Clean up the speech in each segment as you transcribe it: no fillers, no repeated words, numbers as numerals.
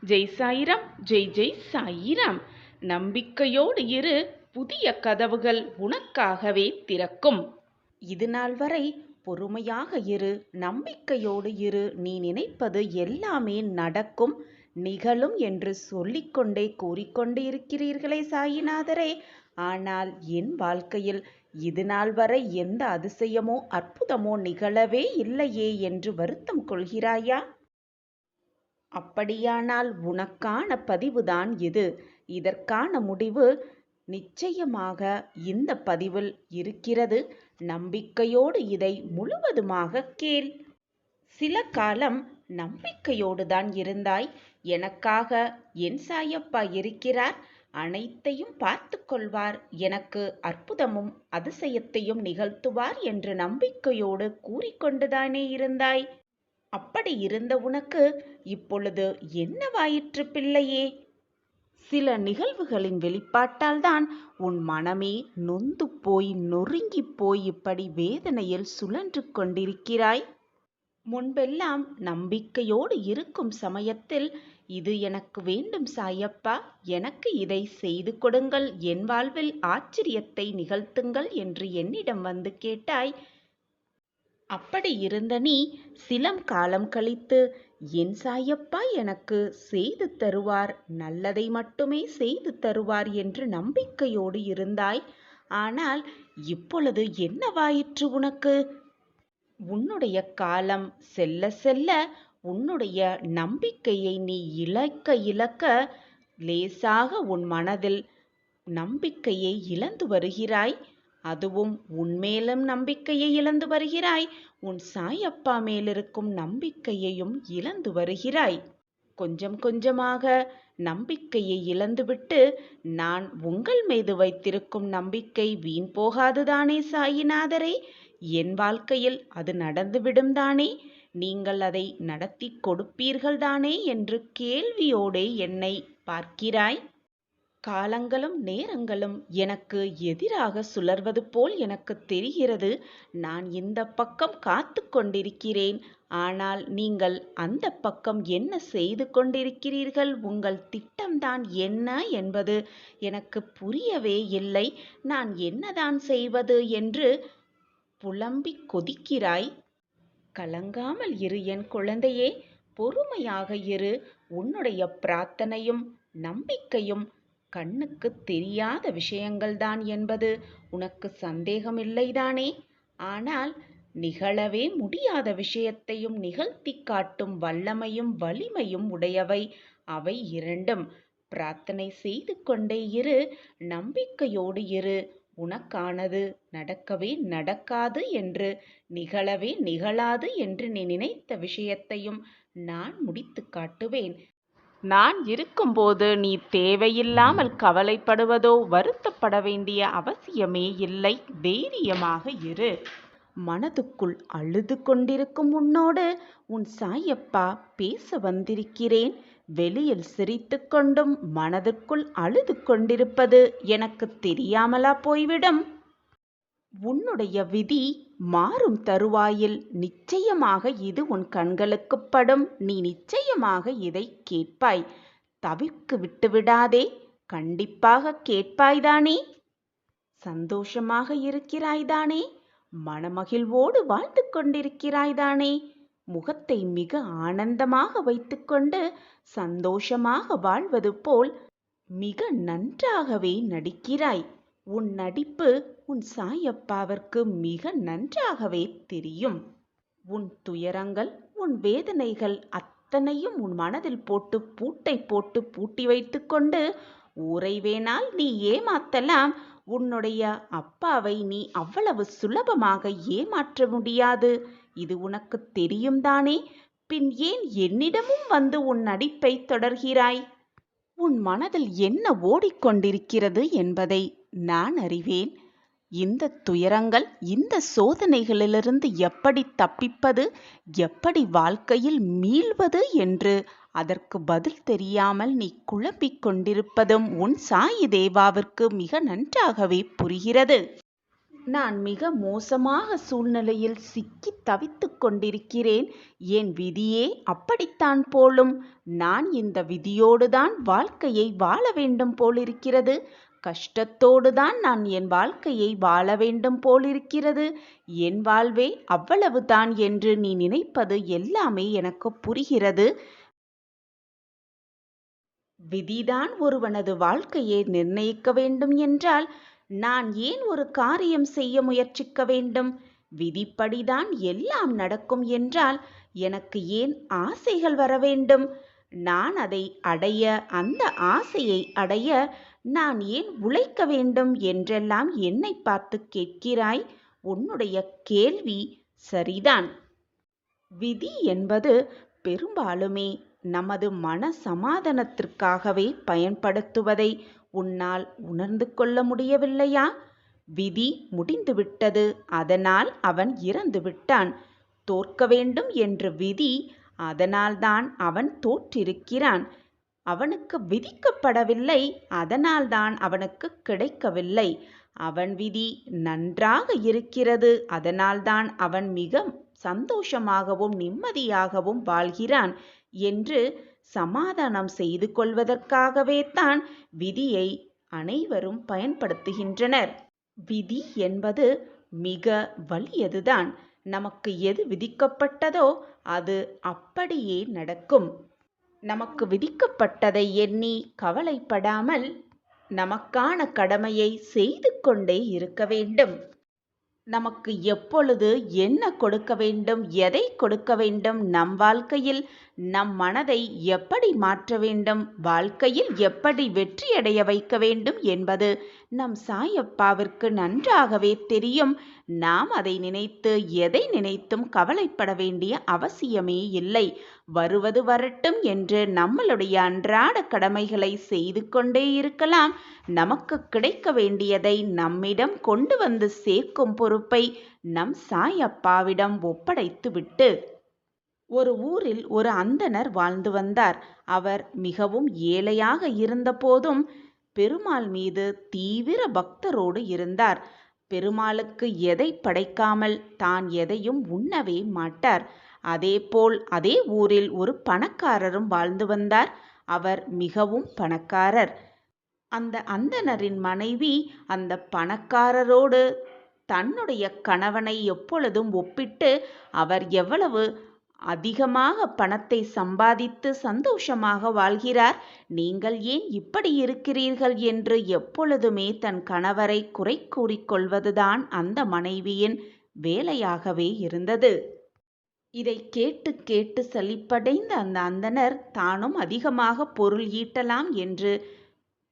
ஜெய் சாயிராம், ஜெய் ஜெய் சாயிராம். நம்பிக்கையோடு இரு, புதிய கதவுகள் உனக்காகவே திறக்கும். இது நாள் வரை பொறுமையாக இரு, நம்பிக்கையோடு இரு, நீ நினைப்பது எல்லாமே நடக்கும், நிகழும் என்று சொல்லிக்கொண்டே கூறிக்கொண்டு இருக்கிறீர்களே சாயிநாதரே. ஆனால் என் வாழ்க்கையில் இது நாள் வரை எந்த அதிசயமோ அற்புதமோ நிகழவே இல்லையே என்று வருத்தம் கொள்கிறாயா? அப்படியானால் உனக்கான பதிவுதான் இது. இதற்கான முடிவு நிச்சயமாக இந்த பதிவில் இருக்கிறது. நம்பிக்கையோடு இதை முழுவதுமாக கேள். சில காலம் நம்பிக்கையோடு தான் இருந்தாய். எனக்காக என் சாயப்பா இருக்கிறார், அனைத்தையும் பார்த்து கொள்வார், எனக்கு அற்புதமும் அதிசயத்தையும் நிகழ்த்துவார் என்று நம்பிக்கையோடு கூறிக்கொண்டுதானே இருந்தாய். அப்படி இருந்த உனக்கு இப்பொழுது என்னவாயிற்று பிள்ளையே? சில நிகழ்வுகளின் வெளிப்பாட்டால் தான் உன் மனமே நொந்து போய் நொறுங்கி போய் இப்படி வேதனையில் சுழன்று கொண்டிருக்கிறாய். முன்பெல்லாம் நம்பிக்கையோடு இருக்கும் சமயத்தில் இது எனக்கு வேண்டும் சாயப்பா, எனக்கு இதை செய்து கொடுங்கள், என் வாழ்வில் ஆச்சரியத்தை நிகழ்த்துங்கள் என்று என்னிடம் வந்து கேட்டாய். அப்படி இருந்த நீ சிலம் காலம் கழித்து என் சாயப்பா எனக்கு செய்து தருவார், நல்லதை மட்டுமே செய்து தருவார் என்று நம்பிக்கையோடு இருந்தாய். ஆனால் இப்பொழுது என்னவாயிற்று உனக்கு? உன்னுடைய காலம் செல்ல செல்ல உன்னுடைய நம்பிக்கையை நீ இழக்க லேசாக உன் மனதில் நம்பிக்கையை இழந்து வருகிறாய். அதுவும் உன்மேலும் நம்பிக்கையை இழந்து வருகிறாய், உன் சாயப்பா மேலிருக்கும் நம்பிக்கையையும் இழந்து வருகிறாய். கொஞ்சம் கொஞ்சமாக நம்பிக்கையை இழந்துவிட்டு நான் உங்கள் மீது வைத்திருக்கும் நம்பிக்கை வீண் போகாதுதானே சாயிநாதரே? என் வாழ்க்கையில் அது நடந்துவிடும் தானே? நீங்கள் அதை நடத்தி கொடுப்பீர்கள் தானே என்று கேள்வியோடே என்னை பார்க்கிறாய். காலங்களும் நேரங்களும் எனக்கு எதிராக சுழல்வது போல் எனக்கு தெரிகிறது. நான் இந்த பக்கம் காத்து கொண்டிருக்கிறேன், ஆனால் நீங்கள் அந்த பக்கம் என்ன செய்து கொண்டிருக்கிறீர்கள்? உங்கள் திட்டம்தான் என்ன என்பது எனக்கு புரியவே இல்லை. நான் என்னதான் செய்வது என்று புலம்பிக் கொதிக்கிறாய். கலங்காமல் இரு என் குழந்தையே, பொறுமையாக இரு. உன்னுடைய பிரார்த்தனையும் நம்பிக்கையும் கண்ணுக்கு தெரியாத விஷயங்கள்தான் என்பது உனக்கு சந்தேகமில்லைதானே? ஆனால் நிகழவே முடியாத விஷயத்தையும் நிகழ்த்தி காட்டும் வல்லமையும் வலிமையும் உடையவை அவை இரண்டும். பிரார்த்தனை செய்து கொண்டே இரு, நம்பிக்கையோடு இரு. உனக்கானது நடக்கவே நடக்காது என்று, நிகழவே நிகழாது என்று நீ நினைத்த விஷயத்தையும் நான் முடித்து காட்டுவேன். நான் இருக்கும்போது நீ தேவையில்லாமல் கவலைப்படுவதோ வருத்தப்பட வேண்டிய அவசியமே இல்லை. தைரியமாக இரு. மனதுக்குள் அழுது கொண்டிருக்கும் உன்னோடு உன் சாயப்பா பேச வந்திருக்கிறேன். வெளியில் சிரித்து கொண்டும் மனதுக்குள் அழுது கொண்டிருப்பது எனக்கு தெரியாமலா போய்விடும்? உன்னுடைய விதி மாறும் தருவாயில் நிச்சயமாக இது உன் கண்களுக்கு படும். நீ நிச்சயமாக இதை கேட்பாய். தவிர்க்கு விட்டுவிடாதே, கண்டிப்பாக கேட்பாய்தானே? சந்தோஷமாக இருக்கிறாய்தானே? மனமகிழ்வோடு வாழ்ந்து கொண்டிருக்கிறாய்தானே? முகத்தை மிக ஆனந்தமாக வைத்துக்கொண்டு சந்தோஷமாக வாழ்வது போல் மிக நன்றாகவே நடிக்கிறாய். உன் நடிப்பு உன் சாயப்பாவிற்கு மிக நன்றாகவே தெரியும். உன் துயரங்கள், உன் வேதனைகள் அத்தனையும் உன் மனதில் போட்டு பூட்டை போட்டு பூட்டி வைத்துக்கொண்டு ஊரை வேணால் நீ ஏமாத்தலாம். உன்னுடைய அப்பாவை நீ அவ்வளவு சுலபமாக ஏமாற்ற முடியாது. இது உனக்கு தெரியும் தானே? பின் ஏன் என்னிடமும் வந்து உன் நடிப்பை தொடர்கிறாய்? உன் மனதில் என்ன ஓடிக்கொண்டிருக்கிறது என்பதை நான் அறிவேன். இந்த துயரங்கள், இந்த சோதனைகளிலிருந்து எப்படி தப்பிப்பது, எப்படி வாழ்க்கையில் மீள்வது என்று அதற்கு பதில் தெரியாமல் நீ குழம்பிக் கொண்டிருப்பதும் உன் சாயி தேவாவிற்கு மிக நன்றாகவே புரிகிறது. நான் மிக மோசமாக சூழ்நிலையில் சிக்கித் தவித்துக் கொண்டிருக்கிறேன். என் விதியே அப்படித்தான் போலும். நான் இந்த விதியோடுதான் வாழ்க்கையை வாழ வேண்டும் போலிருக்கிறது. கஷ்டத்தோடுதான் நான் என் வாழ்க்கையை வாழ வேண்டும் போலிருக்கிறது. என் வாழ்வே அவ்வளவுதான் என்று நீ நினைப்பது எல்லாமே எனக்கு புரிகிறது. விதிதான் ஒருவனது வாழ்க்கையை நிர்ணயிக்க வேண்டும் என்றால் நான் ஏன் ஒரு காரியம் செய்ய முயற்சிக்க வேண்டும்? விதிப்படிதான் எல்லாம் நடக்கும் என்றால் எனக்கு ஏன் ஆசைகள் வர வேண்டும்? நான் அதை அடைய, அந்த ஆசையை அடைய நான் ஏன் உழைக்க வேண்டும் என்றெல்லாம் என்னை பார்த்து கேட்கிறாய். உன்னுடைய கேள்வி சரிதான். விதி என்பது பெரும்பாலுமே நமது மன சமாதானத்திற்காகவே பயன்படுத்துவதை உன்னால் உணர்ந்து கொள்ள முடியவில்லையா? விதி முடிந்துவிட்டது, அதனால் அவன் இறந்து விட்டான். தோற்க வேண்டும் என்ற விதி, அதனால்தான் அவன் தோற்றிருக்கிறான். அவனுக்கு விதிக்கப்படவில்லை, அதனால்தான் அவனுக்கு கிடைக்கவில்லை. அவன் விதி நன்றாக இருக்கிறது, அதனால்தான் அவன் மிக சந்தோஷமாகவும் நிம்மதியாகவும் வாழ்கிறான் என்று சமாதானம் செய்து கொள்வதற்காகவே தான் விதியை அனைவரும் பயன்படுத்துகின்றனர். விதி என்பது மிக வலியதுதான். நமக்கு எது விதிக்கப்பட்டதோ அது அப்படியே நடக்கும். நமக்கு விதிக்கப்பட்டதை எண்ணி கவலைப்படாமல் நமக்கான கடமையை செய்து கொண்டே இருக்க வேண்டும். நமக்கு எப்பொழுது என்ன கொடுக்க வேண்டும், எதை கொடுக்க வேண்டும், நம் வாழ்க்கையில் நம் மனதை எப்படி மாற்ற வேண்டும், வாழ்க்கையில் எப்படி வெற்றியடைய வைக்க வேண்டும் என்பது நம் சாயப்பாவிற்கு நன்றாகவே தெரியும். நாம் அதை நினைத்து எதை நினைத்தும் கவலைப்பட வேண்டிய அவசியமே இல்லை. வருவது வரட்டும் என்று நம்மளுடைய அன்றாட கடமைகளை செய்து கொண்டே இருக்கலாம். நமக்கு கிடைக்க வேண்டியதை நம்மிடம் கொண்டு வந்து சேர்க்கும் பொறுப்பை நம் சாயப்பாவிடம் ஒப்படைத்துவிட்டு ஒரு ஊரில் ஒரு அந்தணர் வாழ்ந்து வந்தார். அவர் மிகவும் ஏழையாக இருந்த போதும் பெருமாள் மீது தீவிர பக்தரோடு இருந்தார். பெருமாளுக்கு எதை படைக்காமல் தான் எதையும் உண்ணவே மாட்டார். அதேபோல் அதே ஊரில் ஒரு பணக்காரரும் வாழ்ந்து வந்தார். அவர் மிகவும் பணக்காரர். அந்த அந்தணரின் மனைவி அந்த பணக்காரரோடு தன்னுடைய கணவனை எப்பொழுதும் ஒப்பிட்டு அவர் எவ்வளவு அதிகமாக பணத்தை சம்பாதித்து சந்தோஷமாக வாழ்கிறார், நீங்கள் ஏன் இப்படி இருக்கிறீர்கள் என்று எப்பொழுதுமே தன் கணவரை குறை கூறிக்கொள்வதுதான் அந்த மனைவியின் வேலையாகவே இருந்தது. இதை கேட்டு கேட்டு சலிப்படைந்த அந்த அந்தணர் தானும் அதிகமாக பொருள் ஈட்டலாம் என்று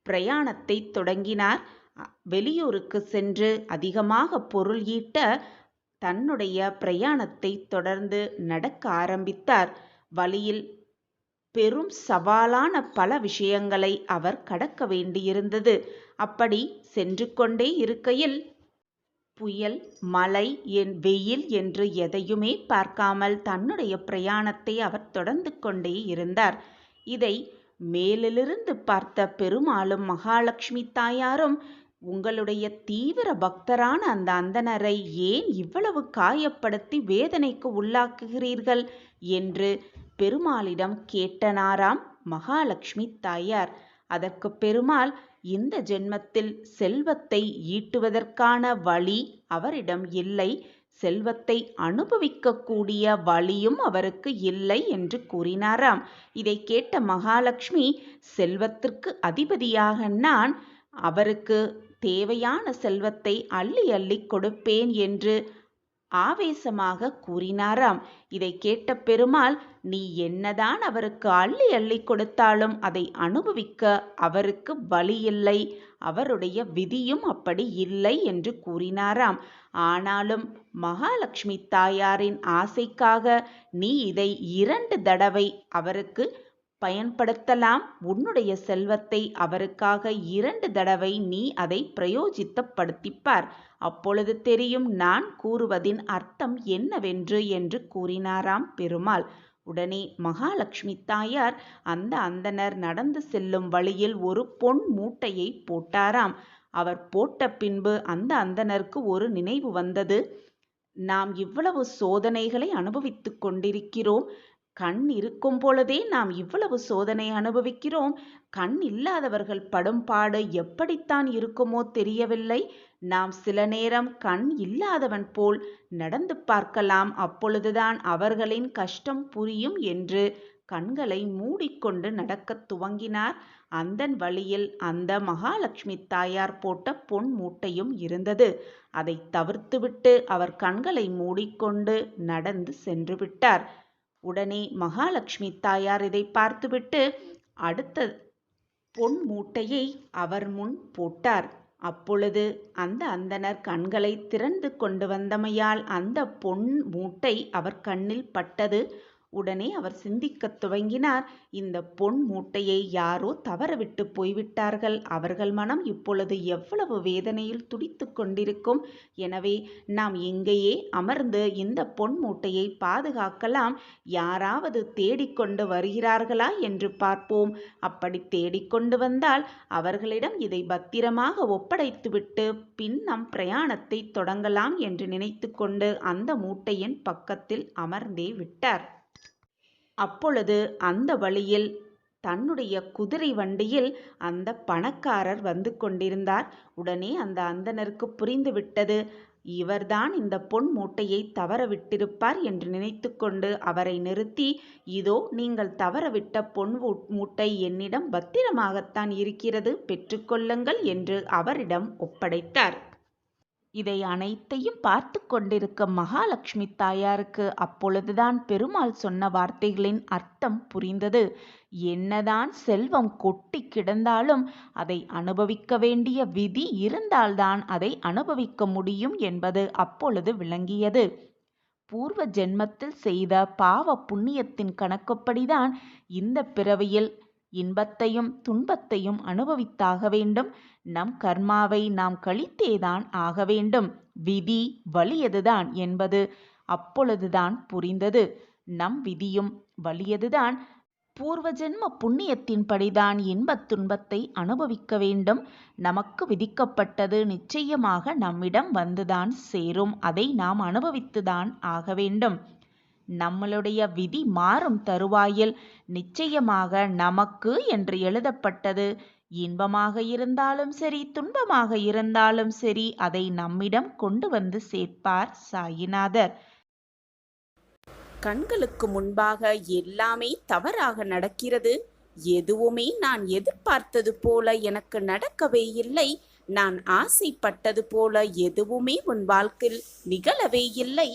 பிரயாணத்தை தொடங்கினார். வெளியூருக்கு சென்று அதிகமாக பொருள் ஈட்ட தன்னுடைய பிரயாணத்தை தொடர்ந்து நடக்க ஆரம்பித்தார். வழியில் பெரும் சவாலான பல விஷயங்களை அவர் கடக்க வேண்டியிருந்தது. அப்படி சென்று கொண்டே இருக்கையில் புயல், மழை, வெயில் என்று எதையுமே பார்க்காமல் தன்னுடைய பிரயாணத்தை அவர் தொடர்ந்து கொண்டே இருந்தார். இதை மேலிலிருந்து பார்த்த பெருமாளும் மகாலட்சுமி தாயாரும் உங்களுடைய தீவிர பக்தரான அந்த அந்தணரை ஏன் இவ்வளவு காயப்படுத்தி வேதனைக்கு உள்ளாக்குகிறீர்கள் என்று பெருமாளிடம் கேட்டனாராம் மகாலட்சுமி தாயார். அதற்கு பெருமாள், இந்த ஜென்மத்தில் செல்வத்தை ஈட்டுவதற்கான வழி அவரிடம் இல்லை, செல்வத்தை அனுபவிக்கக்கூடிய வழியும் அவருக்கு இல்லை என்று கூறினாராம். இதை கேட்ட மகாலட்சுமி, செல்வத்திற்கு அதிபதியாக நான் அவருக்கு தேவையான செல்வத்தை அள்ளி அள்ளி கொடுப்பேன் என்று ஆவேசமாக கூறினாராம். இதை கேட்ட பெருமாள், நீ என்னதான் அவருக்கு அள்ளி அள்ளி கொடுத்தாலும் அதை அனுபவிக்க அவருக்கு வழி இல்லை, அவருடைய விதியும் அப்படி இல்லை என்று கூறினாராம். ஆனாலும் மகாலட்சுமி தாயாரின் ஆசைக்காக நீ இதை 2 தடவை அவருக்கு பயன்படுத்தலாம். உன்னுடைய செல்வத்தை அவருக்காக 2 தடவை நீ அதை பிரயோஜித்தப்படுத்திப்பார். அப்பொழுது தெரியும் நான் கூறுவதின் அர்த்தம் என்னவென்று என்று கூறினாராம் பெருமாள். உடனே மகாலட்சுமி தாயார் அந்த அந்தணர் நடந்து செல்லும் வழியில் ஒரு பொன் மூட்டையை போட்டாராம். அவர் போட்ட பின்பு அந்த அந்தணருக்கு ஒரு நினைவு வந்தது. நாம் இவ்வளவு சோதனைகளை அனுபவித்துக் கொண்டிருக்கிறோம். கண் இருக்கும் பொழுதே நாம் இவ்வளவு சோதனை அனுபவிக்கிறோம். கண் இல்லாதவர்கள் படும் பாடு எப்படித்தான் இருக்குமோ தெரியவில்லை. நாம் சில நேரம் கண் இல்லாதவன் போல் நடந்து பார்க்கலாம். அப்பொழுதுதான் அவர்களின் கஷ்டம் புரியும் என்று கண்களை மூடிக்கொண்டு நடக்கத் துவங்கினார். அந்தன் வழியில் அந்த மகாலட்சுமி தாயார் போட்ட பொன் மூட்டையும் இருந்தது. அதை தவிர்த்துவிட்டு அவர் கண்களை மூடிக்கொண்டு நடந்து சென்று விட்டார். உடனே மகாலட்சுமி தாயார் இதை பார்த்துவிட்டு அடுத்த பொன் மூட்டையை அவர் முன் போட்டார். அப்பொழுது அந்த அந்தணர் கண்களை திறந்து கொண்டு வந்தமையால் அந்த பொன் மூட்டை அவர் கண்ணில் பட்டது. உடனே அவர் சிந்திக்கத் துவங்கினார். இந்த பொன் மூட்டையை யாரோ தவறவிட்டு போய்விட்டார்கள். அவர்கள் மனம் இப்பொழுது எவ்வளவு வேதனையில் துடித்து கொண்டிருக்கும். எனவே நாம் இங்கேயே அமர்ந்து இந்த பொன் மூட்டையை பாதுகாக்கலாம். யாராவது தேடிக்கொண்டு வருகிறார்களா என்று பார்ப்போம். அப்படி தேடிக்கொண்டு வந்தால் அவர்களிடம் இதை பத்திரமாக ஒப்படைத்துவிட்டு பின் நம் பிரயாணத்தை தொடங்கலாம் என்று நினைத்து கொண்டு அந்த மூட்டையின் பக்கத்தில் அமர்ந்தே விட்டார். அப்பொழுது அந்த வழியில் தன்னுடைய குதிரை வண்டியில் அந்த பணக்காரர் வந்து கொண்டிருந்தார். உடனே அந்த அந்தணருக்கு புரிந்துவிட்டது, இவர்தான் இந்த பொன் மூட்டையை தவற விட்டிருப்பார் என்று நினைத்து கொண்டு அவரை நிறுத்தி, இதோ நீங்கள் தவறவிட்ட பொன் மூட்டை என்னிடம் பத்திரமாகத்தான் இருக்கிறது, பெற்றுக்கொள்ளுங்கள் என்று அவரிடம் ஒப்படைத்தார். இதை அனைத்தையும் பார்த்து கொண்டிருக்க மகாலட்சுமி தாயாருக்கு அப்பொழுதுதான் பெருமாள் சொன்ன வார்த்தைகளின் அர்த்தம் புரிந்தது. என்னதான் செல்வம் கொட்டி கிடந்தாலும் அதை அனுபவிக்க வேண்டிய விதி இருந்தால்தான் அதை அனுபவிக்க முடியும் என்பது அப்பொழுது விளங்கியது. பூர்வ ஜென்மத்தில் செய்த பாவ புண்ணியத்தின் கணக்குப்படிதான் இந்த பிறவியில் இன்பத்தையும் துன்பத்தையும் அனுபவித்தாக வேண்டும். நம் கர்மாவை நாம் கழித்தேதான் ஆக வேண்டும். விதி வலியதுதான் என்பது அப்பொழுதுதான் புரிந்தது. நம் விதியும் வலியதுதான். பூர்வ ஜென்ம புண்ணியத்தின்படிதான் இன்பத் துன்பத்தை அனுபவிக்க வேண்டும். நமக்கு விதிக்கப்பட்டது நிச்சயமாக நம்மிடம் வந்துதான் சேரும். அதை நாம் அனுபவித்துதான் ஆக வேண்டும். நம்மளுடைய விதி மாறும் தருவாயில் நிச்சயமாக நமக்கு என்று எழுதப்பட்டது இன்பமாக இருந்தாலும் சரி துன்பமாக இருந்தாலும் சரி அதை நம்மிடம் கொண்டு வந்து சேர்ப்பார் சாயிநாதர். கண்களுக்கு முன்பாக எல்லாமே தவறாக நடக்கிறது. எதுவுமே நான் எதிர்பார்த்தது போல எனக்கு நடக்கவே இல்லை. நான் ஆசைப்பட்டது போல எதுவுமே உன் வாழ்க்கையில் நிகழவே இல்லை.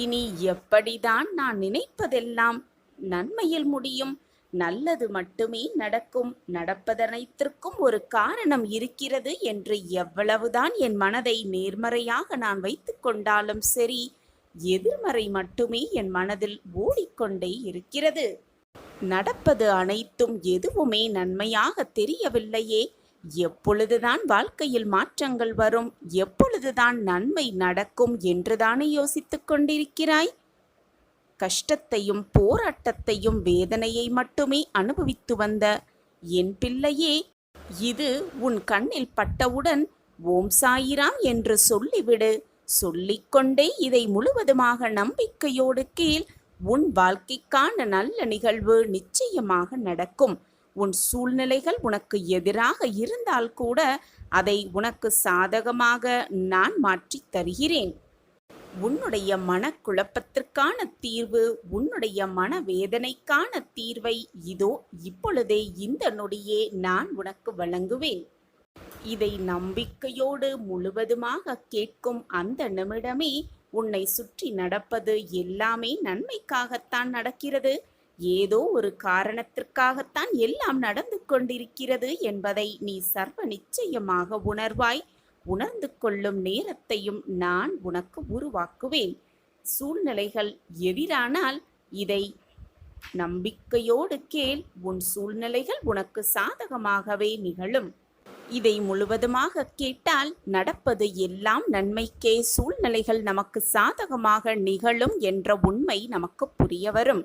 இனி எப்படிதான் நான் நினைப்பதெல்லாம் நன்மையில் முடியும்? நல்லது மட்டுமே நடக்கும். நடப்பதனைத்திற்கும் ஒரு காரணம் இருக்கிறது என்று எவ்வளவுதான் என் மனதை நேர்மறையாக நான் வைத்து கொண்டாலும் சரி, எதிர்மறை மட்டுமே என் மனதில் ஓடிக்கொண்டே இருக்கிறது. நடப்பது அனைத்தும் எதுவுமே நன்மையாக தெரியவில்லையே. எப்பொழுதுதான் வாழ்க்கையில் மாற்றங்கள் வரும், எப்பொழுதுதான் நன்மை நடக்கும் என்றுதானே யோசித்துக் கொண்டிருக்கிறாய்? கஷ்டத்தையும் போராட்டத்தையும் வேதனையை மட்டுமே அனுபவித்து வந்த என் பிள்ளையே, இது உன் கண்ணில் பட்டவுடன் ஓம் சாயிராம் என்று சொல்லிவிடு. சொல்லிக்கொண்டே இதை முழுவதுமாக நம்பிக்கையோடு கீழ் உன் வாழ்க்கைக்கான நல்ல நிகழ்வு நிச்சயமாக நடக்கும். உன் சூழ்நிலைகள் உனக்கு எதிராக இருந்தால் கூட அதை உனக்கு சாதகமாக நான் மாற்றித் தருகிறேன். உன்னுடைய மனக்குழப்பத்திற்கான தீர்வு, உன்னுடைய மனவேதனைக்கான தீர்வை இதோ இப்பொழுதே இந்த நொடியே நான் உனக்கு வழங்குவேன். இதை நம்பிக்கையோடு முழுவதுமாக கேட்கும் அந்த நிமிடமே உன்னை சுற்றி நடப்பது எல்லாமே நன்மைக்காகத்தான் நடக்கிறது. ஏதோ ஒரு காரணத்திற்காகத்தான் எல்லாம் நடந்து கொண்டிருக்கிறது என்பதை நீ சர்வ நிச்சயமாக உணர்வாய். உணர்ந்து கொள்ளும் நேரத்தையும் நான் உனக்கு உருவாக்குவேன். சூழ்நிலைகள் எதிரானால் இதை நம்பிக்கையோடு கேள். உன் சூழ்நிலைகள் உனக்கு சாதகமாகவே நிகழும். இதை முழுவதுமாக கேட்டால் நடப்பது எல்லாம் நன்மைக்கே, சூழ்நிலைகள் நமக்கு சாதகமாக நிகழும் என்ற உண்மை நமக்கு புரிய வரும்.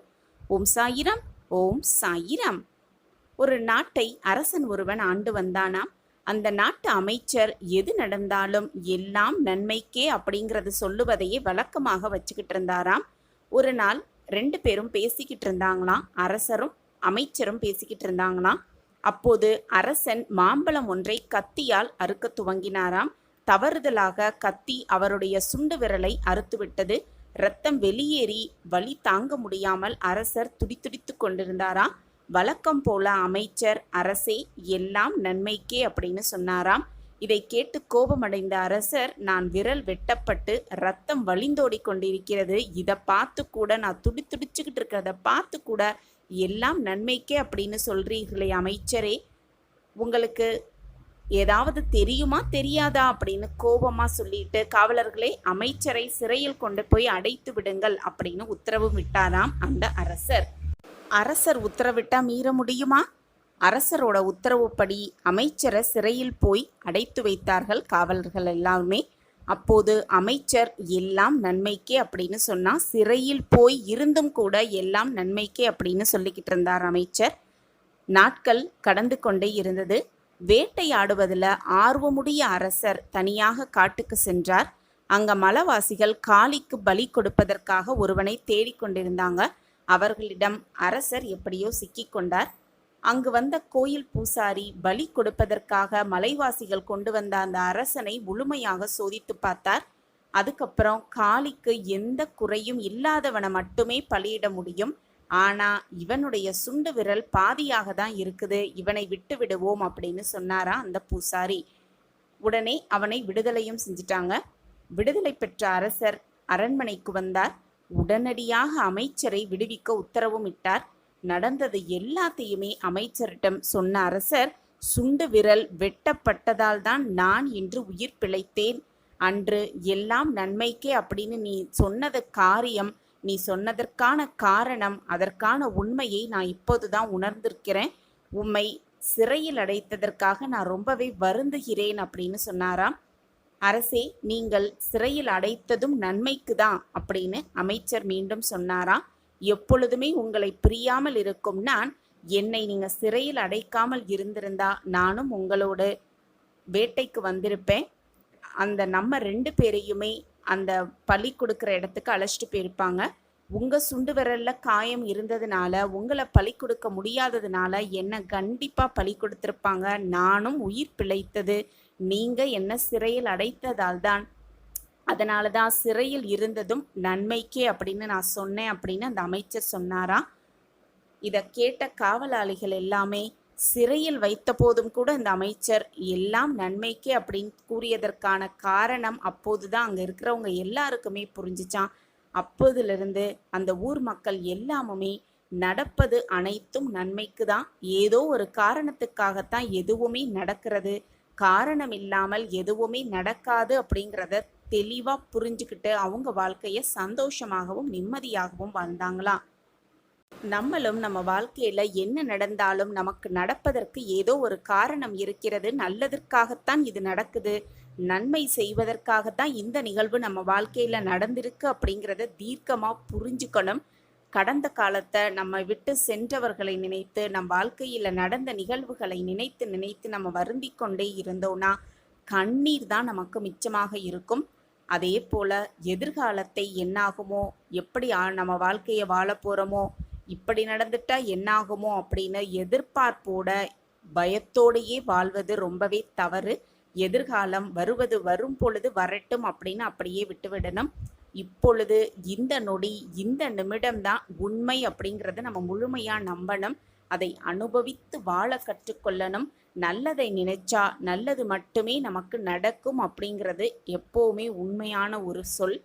ஓம் சாயிராம், ஓம் சாயிராம். ஒரு நாட்டை அரசன் ஒருவன் ஆண்டு வந்தானாம். அந்த நாட்டு அமைச்சர் எது நடந்தாலும் எல்லாம் நன்மைக்கே அப்படிங்கிறது சொல்லுவதையே வழக்கமாக வச்சுக்கிட்டு இருந்தாராம். ஒரு நாள் 2 பேரும் பேசிக்கிட்டு இருந்தாங்களாம். அரசரும் அமைச்சரும் பேசிக்கிட்டு இருந்தாங்களாம். அப்போது அரசன் மாம்பழம் ஒன்றை கத்தியால் அறுக்க துவங்கினாராம். தவறுதலாக கத்தி அவருடைய சுண்டு விரலை அறுத்துவிட்டது. இரத்தம் வெளியேறி வலி தாங்க முடியாமல் அரசர் துடிதுடித்து கொண்டிருந்தாராம். வழக்கம் போல அமைச்சர், அரசே, எல்லாம் நன்மைக்கே அப்படின்னு சொன்னாராம். இதை கேட்டு கோபமடைந்த அரசர், நான் விரல் வெட்டப்பட்டு ரத்தம் வழிந்தோடி கொண்டிருக்கிறது, இதை பார்த்து கூட, நான் துடிச்சுக்கிட்டு இருக்கிறத பார்த்து கூட எல்லாம் நன்மைக்கே அப்படின்னு சொல்றீர்களே அமைச்சரே, உங்களுக்கு ஏதாவது தெரியுமா தெரியாதா அப்படின்னு கோபமா சொல்லிட்டு, காவலர்களே, அமைச்சரை சிறையில் கொண்டு போய் அடைத்து விடுங்கள் அப்படின்னு உத்தரவு விட்டாராம் அந்த அரசர். அரசர் உத்தரவிட்டா மீற முடியுமா? அரசரோட உத்தரவுப்படி அமைச்சரை சிறையில் போய் அடைத்து வைத்தார்கள் காவலர்கள் எல்லாருமே. அப்போது அமைச்சர் எல்லாம் நன்மைக்கே அப்படின்னு சொன்னா, சிறையில் போய் இருந்தும் கூட எல்லாம் நன்மைக்கே அப்படின்னு சொல்லிக்கிட்டு இருந்தார் அமைச்சர். நாட்கள் கடந்து கொண்டே இருந்தது. வேட்டையாடுவதில் ஆர்வமுடைய அரசர் தனியாக காட்டுக்கு சென்றார். அங்க மலைவாசிகள் காளிக்கு பலி கொடுப்பதற்காக ஒருவனை தேடிக்கொண்டிருந்தாங்க. அவர்களிடம் அரசர் எப்படியோ சிக்கிக்கொண்டார். அங்கு வந்த கோயில் பூசாரி பலி கொடுப்பதற்காக மலைவாசிகள் கொண்டு வந்த அந்த அரசனை முழுமையாக சோதித்து பார்த்தார். அதுக்கப்புறம் காளிக்கு எந்த குறையும் இல்லாதவனை மட்டுமே பலியிட முடியும், ஆனா இவனுடைய சுண்டு விரல் பாதியாக தான் இருக்குது, இவனை விட்டு விடுவோம் அப்படின்னு சொன்னாரா அந்த பூசாரி. உடனே அவனை விடுதலையும் செஞ்சிட்டாங்க. விடுதலை பெற்ற அரசர் அரண்மனைக்கு வந்தார். உடனடியாக அமைச்சரை விடுவிக்க உத்தரவும் இட்டார். நடந்தது எல்லாத்தையுமே அமைச்சரிடம் சொன்ன அரசர், சுண்டு விரல் வெட்டப்பட்டதால் தான் நான் இன்று உயிர் பிழைத்தேன். அன்று எல்லாம் நன்மைக்கே அப்படின்னு நீ சொன்னது காரியம், நீ சொன்னதற்கான காரணம், அதற்கான உண்மையை நான் இப்போதுதான் உணர்ந்திருக்கிறேன். உம்மை சிறையில் அடைத்ததற்காக நான் ரொம்பவே வருந்துகிறேன் அப்படின்னு சொன்னாராம். அரசே, நீங்கள் சிறையில் அடைத்ததும் நன்மைக்கு தான் அப்படின்னு அமைச்சர் மீண்டும் சொன்னாராம். எப்பொழுதுமே உங்களை பிரியாமல் இருக்கும் நான், என்னை நீங்க சிறையில் அடைக்காமல் இருந்திருந்தா நானும் உங்களோடு வேட்டைக்கு வந்திருப்பேன். அந்த நம்ம 2 பேரையுமே அந்த பலி கொடுக்குற இடத்துக்கு அழைச்சிட்டு போயிருப்பாங்க. உங்க சுண்டு விரல்ல காயம் இருந்ததுனால, உங்களை பலி கொடுக்க முடியாததுனால என்னை கண்டிப்பா பலி கொடுத்திருப்பாங்க. நானும் உயிர் பிழைத்தது நீங்க என்ன சிறையில் அடைத்ததால் தான். அதனால தான் சிறையில் இருந்ததும் நன்மைக்கே அப்படின்னு நான் சொன்னேன் அப்படின்னு அந்த அமைச்சர் சொன்னாரா. இதை கேட்ட காவலாளிகள் எல்லாமே, சிறையில் வைத்த போதும் கூட இந்த அமைச்சர் எல்லாம் நன்மைக்கே அப்படின்னு கூறியதற்கான காரணம் அப்போதுதான் அங்க இருக்கிறவங்க எல்லாருக்குமே புரிஞ்சிச்சான். அப்போதிலிருந்து அந்த ஊர் மக்கள் எல்லாமுமே நடப்பது அனைத்தும் நன்மைக்கு தான், ஏதோ ஒரு காரணத்துக்காகத்தான் எதுவுமே நடக்கிறது, காரணம் இல்லாமல் எதுவுமே நடக்காது அப்படிங்கிறத தெளிவா புரிஞ்சுக்கிட்டு அவங்க வாழ்க்கைய சந்தோஷமாகவும் நிம்மதியாகவும் வாழ்ந்தாங்களாம். நம்மளும் நம்ம வாழ்க்கையில என்ன நடந்தாலும் நமக்கு நடப்பதற்கு ஏதோ ஒரு காரணம் இருக்கிறது, நல்லதற்காகத்தான் இது நடக்குது, நன்மை செய்வதற்காகத்தான் இந்த நிகழ்வு நம்ம வாழ்க்கையில நடந்திருக்கு அப்படிங்கிறத தீர்க்கமா புரிஞ்சுக்கணும். கடந்த காலத்தை நம்ம விட்டு சென்றவர்களை நினைத்து, நம் வாழ்க்கையில நடந்த நிகழ்வுகளை நினைத்து நினைத்து நம்ம வருந்தி கொண்டே இருந்தோம்னா கண்ணீர் தான் நமக்கு மிச்சமாக இருக்கும். அதே போல எதிர்காலத்தை என்னாகுமோ, எப்படி நம்ம வாழ்க்கையை வாழ போறோமோ, இப்படி நடந்துட்டா என்னாகுமோ அப்படின்னு எதிர்பார்ப்போட பயத்தோடையே வாழ்வது ரொம்பவே தவறு. எதிர்காலம் வருவது வரும் பொழுது வரட்டும் அப்படின்னு அப்படியே விட்டுவிடணும். இப்பொழுது இந்த நொடி இந்த நிமிடம்தான் உண்மை அப்படிங்கிறத நம்ம முழுமையா நம்பணும். அதை அனுபவித்து வாழ கற்றுக்கொள்ளணும். நல்லதை நினைச்சா நல்லது மட்டுமே நமக்கு நடக்கும் அப்படிங்கிறது எப்பவுமே உண்மையான ஒரு சொல்.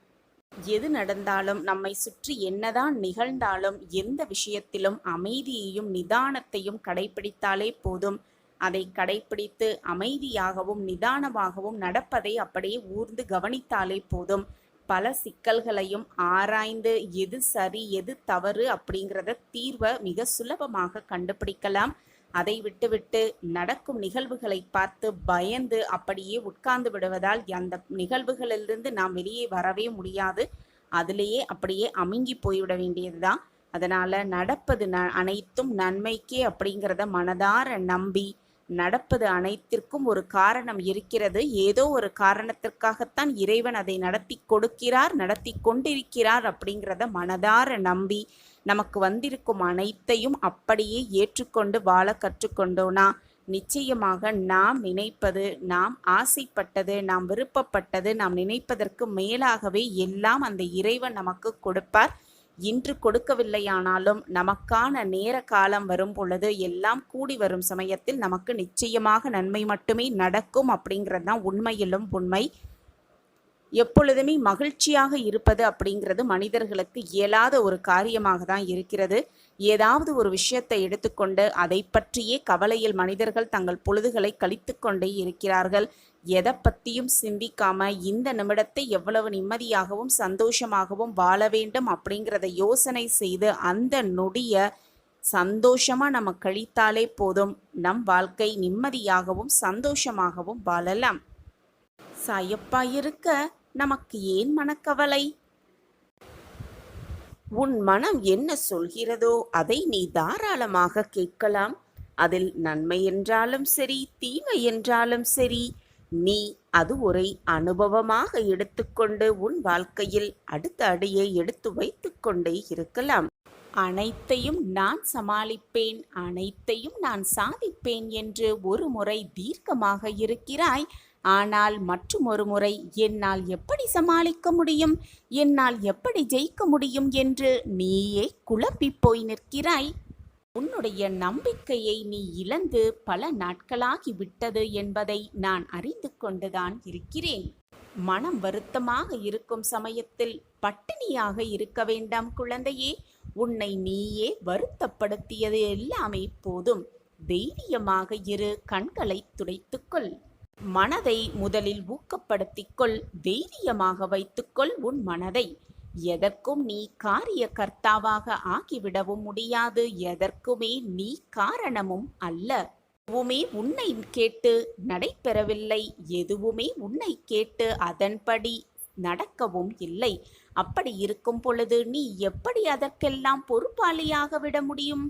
எது நடந்தாலும், நம்மை சுற்றி என்னதான் நிகழ்ந்தாலும், எந்த விஷயத்திலும் அமைதியையும் நிதானத்தையும் கடைபிடித்தாலே போதும். அதை கடைபிடித்து அமைதியாகவும் நிதானமாகவும் நடப்பதை அப்படியே ஊர்ந்து கவனித்தாலே போதும். பல சிக்கல்களையும் ஆராய்ந்து எது சரி எது தவறு அப்படிங்கிறத தீர்வை மிக சுலபமாக கண்டுபிடிக்கலாம். அதை விட்டுவிட்டு நடக்கும் நிகழ்வுகளை பார்த்து பயந்து அப்படியே உட்கார்ந்து விடுவதால் அந்த நிகழ்வுகளிலிருந்து நாம் வெளியே வரவே முடியாது. அதிலேயே அப்படியே அமுங்கி போய்விட வேண்டியதுதான். அதனால நடப்பது அனைத்தும் நன்மைக்கே அப்படிங்கிறத மனதார நம்பி நடப்பது அனைத்திற்கும் ஒரு காரணம் இருக்கிறது. ஏதோ ஒரு காரணத்திற்காகத்தான் இறைவன் அதை நடத்தி கொடுக்கிறார், நடத்தி கொண்டிருக்கிறார் அப்படிங்கிறத மனதார நம்பி நமக்கு வந்திருக்கும் அனைத்தையும் அப்படியே ஏற்றுக்கொண்டு வாழ கற்றுக்கொண்டோனா நிச்சயமாக நாம் நினைப்பது, நாம் ஆசைப்பட்டது, நாம் விருப்பப்பட்டது, நாம் நினைப்பதற்கு மேலாகவே எல்லாம் அந்த இறைவன் நமக்கு கொடுப்பார். இன்று கொடுக்கவில்லையானாலும் நமக்கான நேர காலம் வரும் பொழுது, எல்லாம் கூடி வரும் சமயத்தில் நமக்கு நிச்சயமாக நன்மை மட்டுமே நடக்கும் அப்படிங்கிறது தான் உண்மையிலும் உண்மை. எப்பொழுதுமே மகிழ்ச்சியாக இருப்பது அப்படிங்கிறது மனிதர்களுக்கு இயலாத ஒரு காரியமாக தான் இருக்கிறது. ஏதாவது ஒரு விஷயத்தை எடுத்துக்கொண்டு அதை பற்றியே கவலையில் மனிதர்கள் தங்கள் பொழுதுகளை கழித்து கொண்டே இருக்கிறார்கள். எதை பற்றியும் சிந்திக்காம இந்த நிமிடத்தை எவ்வளவு நிம்மதியாகவும் சந்தோஷமாகவும் வாழ வேண்டும் அப்படிங்கிறத யோசனை செய்து அந்த நொடிய சந்தோஷமா நம்ம கழித்தாலே போதும், நம் வாழ்க்கை நிம்மதியாகவும் சந்தோஷமாகவும் வாழலாம். சாயப்பா இருக்க நமக்கு ஏன் மனக்கவலை? உன் மனம் என்ன சொல்கிறதோ அதை நீ தாராளமாக கேட்கலாம். அதில் நன்மை என்றாலும் சரி, தீமை என்றாலும் சரி, நீ அது ஒரு அனுபவமாக எடுத்துக்கொண்டு உன் வாழ்க்கையில் அடுத்த அடியை எடுத்து வைத்து கொண்டே இருக்கலாம். அனைத்தையும் நான் சமாளிப்பேன், அனைத்தையும் நான் சாதிப்பேன் என்று ஒரு முறை தீர்க்கமாக இருக்கிறாய். ஆனால் மற்றும் ஒரு முறை என்னால் எப்படி சமாளிக்க முடியும், என்னால் எப்படி ஜெயிக்க முடியும் என்று நீயே குழம்பி போய் நிற்கிறாய். உன்னுடைய நம்பிக்கையை நீ இழந்து பல நாட்களாகி விட்டது என்பதை நான் அறிந்து கொண்டுதான் இருக்கிறேன். மனம் வருத்தமாக இருக்கும் சமயத்தில் பட்டினியாக இருக்க வேண்டாம் குழந்தையே. உன்னை நீயே வருத்தப்படுத்தியது எல்லாமே போதும். தைரியமாக இரு, கண்களை துடைத்துக்கொள். மனதை முதலில் ஊக்கப்படுத்திக்கொள், தைரியமாக வைத்துக்கொள் உன் மனதை. எதற்கும் நீ காரிய கர்த்தாவாக ஆகிவிடவும் முடியாது, எதற்குமே நீ காரணமும் அல்ல. எதுவுமே உன்னை கேட்டு நடைபெறவில்லை, எதுவுமே உன்னை கேட்டு அதன்படி நடக்கவும் இல்லை. அப்படி இருக்கும் பொழுது நீ எப்படி அதற்கெல்லாம் பொறுப்பாளியாக விட முடியும்?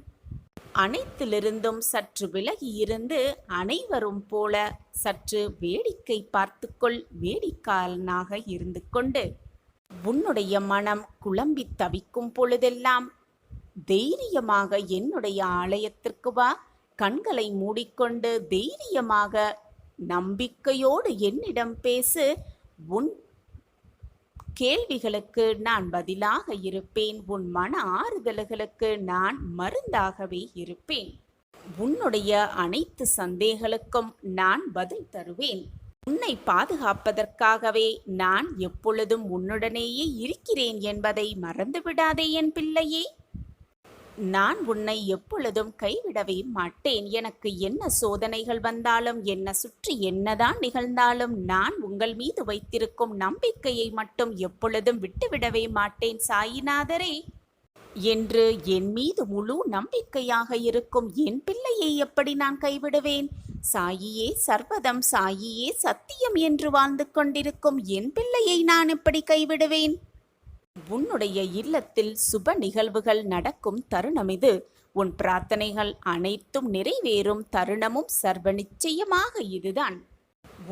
அனைத்திலிருந்தும் சற்று விலகி இருந்து அனைவரும் போல சற்று வேடிக்கை பார்த்துக்கொள். வேடிக்கையாளனாக இருந்து கொண்டு உன்னுடைய மனம் குழம்பி தவிக்கும் பொழுதெல்லாம் தைரியமாக என்னுடைய ஆலயத்திற்கு வா. கண்களை மூடிக்கொண்டு தைரியமாக நம்பிக்கையோடு என்னிடம் பேசு. உன் கேள்விகளுக்கு நான் பதிலாக இருப்பேன். உன் மன ஆறுதல்களுக்கு நான் மருந்தாகவே இருப்பேன். உன்னுடைய அனைத்து சந்தேகங்களுக்கும் நான் பதில் தருவேன். உன்னை பாதுகாப்பதற்காகவே நான் எப்பொழுதும் உன்னுடனேயே இருக்கிறேன் என்பதை மறந்துவிடாதே என் பிள்ளையே. நான் உன்னை எப்பொழுதும் கைவிடவே மாட்டேன். எனக்கு என்ன சோதனைகள் வந்தாலும், என்ன சுற்றி என்னதான் நிகழ்ந்தாலும், நான் உங்கள் மீது வைத்திருக்கும் நம்பிக்கையை மட்டும் எப்பொழுதும் விட்டுவிடவே மாட்டேன் சாயிநாதரே என்று என் மீது முழு நம்பிக்கையாக இருக்கும் என் பிள்ளையை எப்படி நான் கைவிடுவேன்? சாயியே சர்வதம், சாயியே சத்தியம் என்று வாழ்ந்து கொண்டிருக்கும் என் பிள்ளையை நான் எப்படி கைவிடுவேன்? உன்னுடைய இல்லத்தில் சுப நிகழ்வுகள் நடக்கும் தருணம் இது. உன் பிரார்த்தனைகள் அனைத்தும் நிறைவேறும் தருணமும் சர்வ நிச்சயமாக இதுதான்.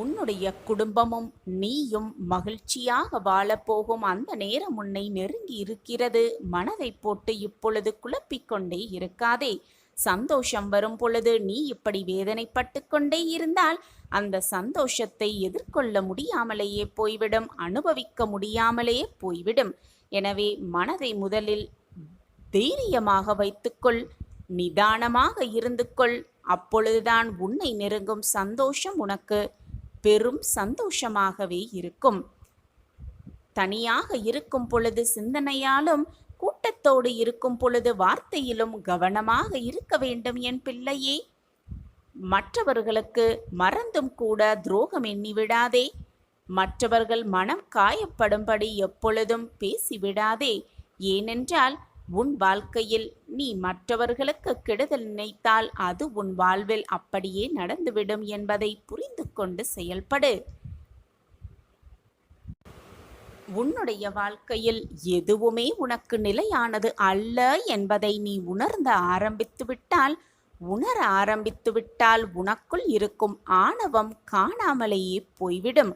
உன்னுடைய குடும்பமும் நீயும் மகிழ்ச்சியாக வாழப்போகும் அந்த நேரம் உன்னை நெருங்கி இருக்கிறது. மனதை போட்டு இப்பொழுது குழப்பிக்கொண்டே இருக்காதே. சந்தோஷம் வரும் பொழுது நீ இப்படி வேதனைப்பட்டு கொண்டே இருந்தால் அந்த சந்தோஷத்தை எதிர்கொள்ள முடியாமலேயே போய்விடும், அனுபவிக்க முடியாமலே போய்விடும். எனவே மனதை முதலில் தைரியமாக வைத்துக்கொள், நிதானமாக இருந்து கொள். அப்பொழுதுதான் உன்னை நெருங்கும் சந்தோஷம் உனக்கு பெரும் சந்தோஷமாகவே இருக்கும். தனியாக இருக்கும் பொழுது சிந்தனையாலும், கூட்டத்தோடு இருக்கும் பொழுது வார்த்தையிலும் கவனமாக இருக்க வேண்டும் என் பிள்ளையே. மற்றவர்களுக்கு மறந்தும் கூட துரோகம் எண்ணிவிடாதே. மற்றவர்கள் மனம் காயப்படும்படி எப்பொழுதும் பேசிவிடாதே. ஏனென்றால் உன் வாழ்க்கையில் நீ மற்றவர்களுக்கு கெடுதல் நினைத்தால் அது உன் வாழ்வில் அப்படியே நடந்துவிடும் என்பதை புரிந்து கொண்டு செயல்படு. உன்னுடைய வாழ்க்கையில் எதுவுமே உனக்கு நிலையானது அல்ல என்பதை நீ உணர்ந்த ஆரம்பித்து விட்டால் உணர ஆரம்பித்து விட்டால் உனக்குள் இருக்கும் ஆணவம் காணாமலேயே போய்விடும்.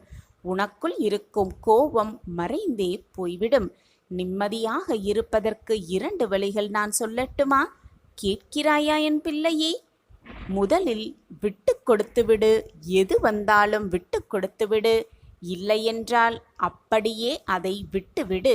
உனக்குள் இருக்கும் கோபம் மறைந்தே போய்விடும். நிம்மதியாக இருப்பதற்கு 2 வழிகள் நான் சொல்லட்டுமா? கேட்கிறாயா என் பிள்ளையே? முதலில் விட்டு கொடுத்துவிடு. எது வந்தாலும் விட்டு கொடுத்துவிடு. இல்லையென்றால் அப்படியே அதை விட்டுவிடு.